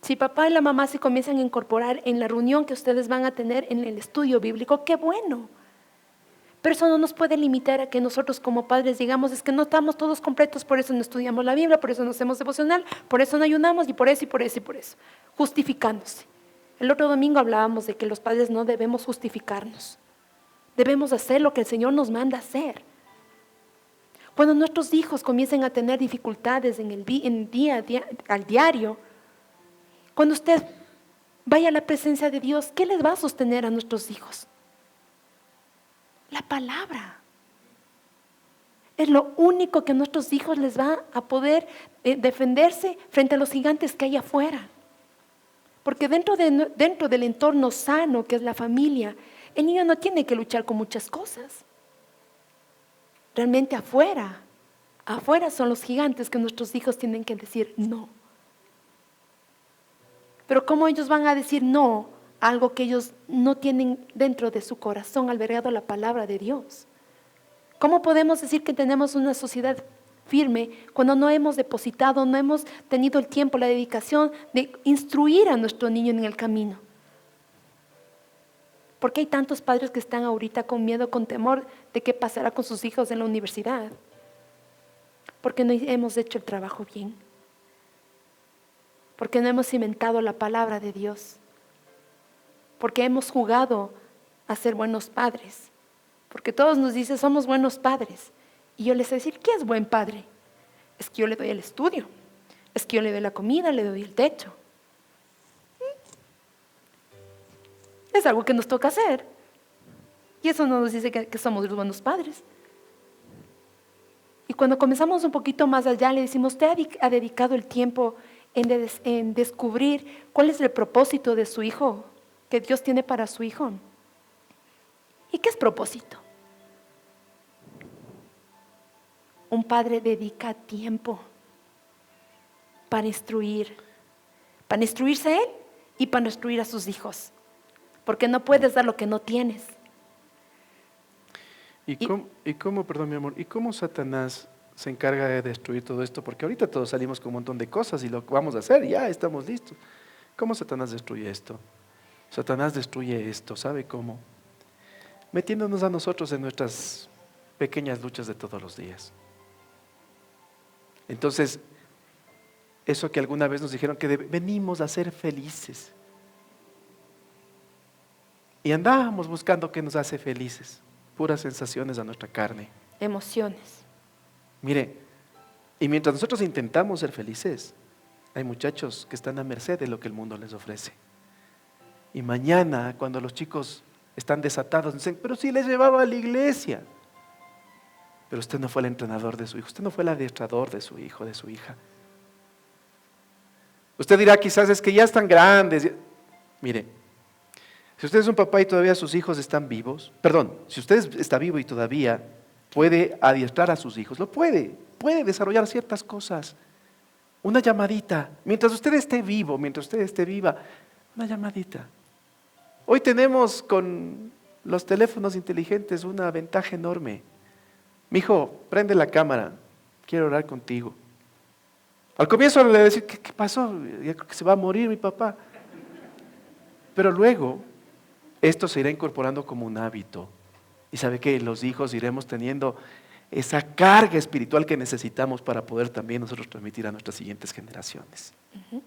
Si papá y la mamá se comienzan a incorporar en la reunión que ustedes van a tener en el estudio bíblico, qué bueno. Pero eso no nos puede limitar a que nosotros como padres digamos, es que no estamos todos completos, por eso no estudiamos la Biblia, por eso no hacemos devocional, por eso no ayunamos y por eso y por eso y por eso. Justificándose. El otro domingo hablábamos de que los padres no debemos justificarnos. Debemos hacer lo que el Señor nos manda hacer. Cuando nuestros hijos comiencen a tener dificultades en el día al diario, cuando usted vaya a la presencia de Dios, ¿qué les va a sostener a nuestros hijos? La palabra. Es lo único que a nuestros hijos les va a poder defenderse frente a los gigantes que hay afuera. Porque dentro del entorno sano que es la familia, el niño no tiene que luchar con muchas cosas. Realmente afuera son los gigantes que nuestros hijos tienen que decir no. Pero ¿cómo ellos van a decir no a algo que ellos no tienen dentro de su corazón albergado la palabra de Dios? ¿Cómo podemos decir que tenemos una sociedad firme cuando no hemos depositado, no hemos tenido el tiempo, la dedicación de instruir a nuestro niño en el camino? ¿Por qué hay tantos padres que están ahorita con miedo, con temor de qué pasará con sus hijos en la universidad? Porque no hemos hecho el trabajo bien. Porque no hemos cimentado la palabra de Dios. Porque hemos jugado a ser buenos padres. Porque todos nos dicen, somos buenos padres. Y yo les voy a decir, ¿qué es buen padre? Es que yo le doy el estudio. Es que yo le doy la comida, le doy el techo. Es algo que nos toca hacer. Y eso no nos dice que somos los buenos padres. Y cuando comenzamos un poquito más allá, le decimos, usted ha dedicado el tiempo en descubrir cuál es el propósito de su hijo, que Dios tiene para su hijo. ¿Y qué es propósito? Un padre dedica tiempo para instruirse a él y para instruir a sus hijos. Porque no puedes dar lo que no tienes. ¿Y cómo, perdón mi amor, y cómo Satanás se encarga de destruir todo esto? Porque ahorita todos salimos con un montón de cosas y lo que vamos a hacer, ya estamos listos. ¿Cómo Satanás destruye esto? Satanás destruye esto, ¿sabe cómo? Metiéndonos a nosotros en nuestras pequeñas luchas de todos los días. Entonces, eso que alguna vez nos dijeron que venimos a ser felices. Y andábamos buscando qué nos hace felices, puras sensaciones a nuestra carne. Emociones. Mire, y mientras nosotros intentamos ser felices, hay muchachos que están a merced de lo que el mundo les ofrece. Y mañana, cuando los chicos están desatados, dicen, pero si les llevaba a la iglesia. Pero usted no fue el entrenador de su hijo, usted no fue el adiestrador de su hijo, de su hija. Usted dirá, quizás es que ya están grandes. Mire, si usted es un papá y todavía sus hijos están vivos, si usted está vivo y todavía puede adiestrar a sus hijos, lo puede desarrollar ciertas cosas. Una llamadita, mientras usted esté vivo, mientras usted esté viva, una llamadita. Hoy tenemos con los teléfonos inteligentes una ventaja enorme. Mijo, prende la cámara, quiero orar contigo. Al comienzo le decía, ¿qué pasó? Ya creo que se va a morir mi papá. Pero luego, esto se irá incorporando como un hábito. Y sabe que los hijos iremos teniendo esa carga espiritual que necesitamos para poder también nosotros transmitir a nuestras siguientes generaciones. Uh-huh.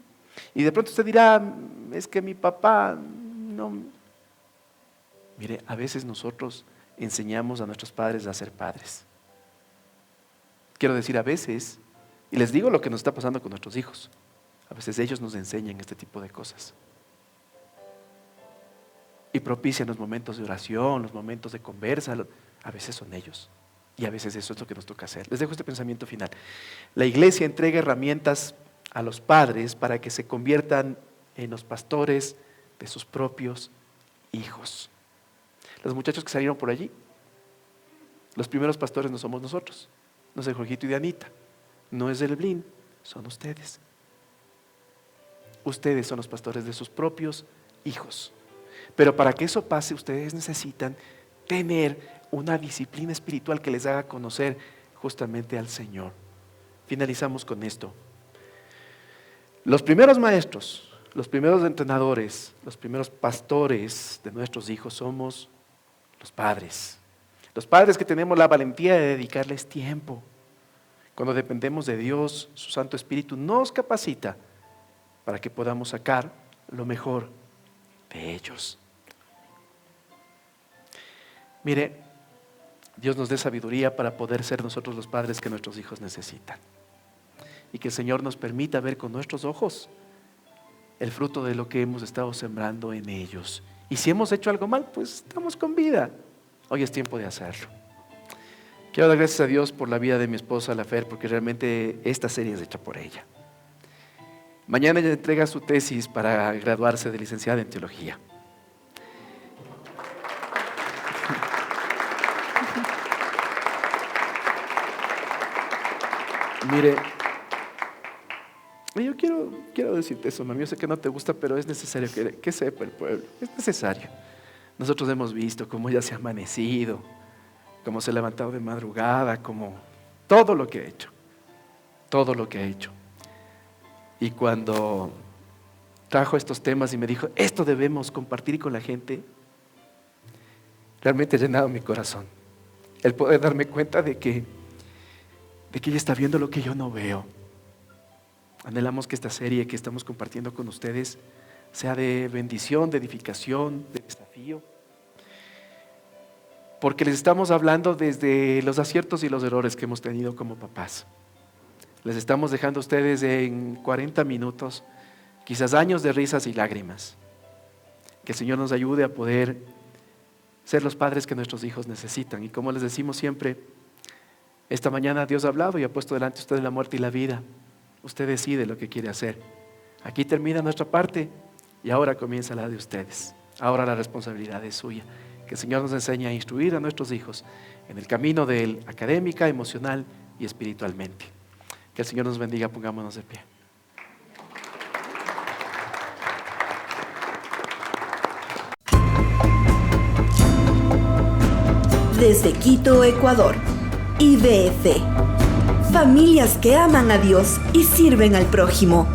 Y de pronto usted dirá, es que mi papá no. Mire, a veces nosotros enseñamos a nuestros padres a ser padres. Quiero decir, a veces, y les digo lo que nos está pasando con nuestros hijos, a veces ellos nos enseñan este tipo de cosas. Y propician los momentos de oración, los momentos de conversa, a veces son ellos. Y a veces eso es lo que nos toca hacer. Les dejo este pensamiento final. La iglesia entrega herramientas a los padres para que se conviertan en los pastores de sus propios hijos. Los muchachos que salieron por allí, los primeros pastores no somos nosotros, no es el Jorgito y de Anita, no es el Blin, son ustedes. Ustedes son los pastores de sus propios hijos. Pero para que eso pase, ustedes necesitan tener una disciplina espiritual que les haga conocer justamente al Señor. Finalizamos con esto. Los primeros maestros, los primeros entrenadores, los primeros pastores de nuestros hijos somos los padres. Los padres que tenemos la valentía de dedicarles tiempo. Cuando dependemos de Dios, su Santo Espíritu nos capacita para que podamos sacar lo mejor de ellos. Mire, Dios nos dé sabiduría para poder ser nosotros los padres que nuestros hijos necesitan. Y que el Señor nos permita ver con nuestros ojos el fruto de lo que hemos estado sembrando en ellos. Y si hemos hecho algo mal, pues estamos con vida. Hoy es tiempo de hacerlo. Quiero dar gracias a Dios por la vida de mi esposa, la Fer, porque realmente esta serie es hecha por ella. Mañana ella entrega su tesis para graduarse de licenciada en teología. Mire, yo quiero decirte eso, mami. Yo sé que no te gusta, pero es necesario que sepa el pueblo. Es necesario. Nosotros hemos visto cómo ella se ha amanecido, cómo se ha levantado de madrugada, como todo lo que ha hecho. Todo lo que ha hecho. Y cuando trajo estos temas y me dijo, esto debemos compartir con la gente, realmente ha llenado mi corazón. El poder darme cuenta de que ella está viendo lo que yo no veo. Anhelamos que esta serie que estamos compartiendo con ustedes sea de bendición, de edificación, de desafío. Porque les estamos hablando desde los aciertos y los errores que hemos tenido como papás. Les estamos dejando a ustedes en 40 minutos, quizás años de risas y lágrimas. Que el Señor nos ayude a poder ser los padres que nuestros hijos necesitan. Y como les decimos siempre, esta mañana Dios ha hablado y ha puesto delante de ustedes la muerte y la vida. Usted decide lo que quiere hacer. Aquí termina nuestra parte y ahora comienza la de ustedes. Ahora la responsabilidad es suya. Que el Señor nos enseñe a instruir a nuestros hijos en el camino de él, académica, emocional y espiritualmente. Que el Señor nos bendiga, pongámonos de pie. Desde Quito, Ecuador, IBF. Familias que aman a Dios y sirven al prójimo.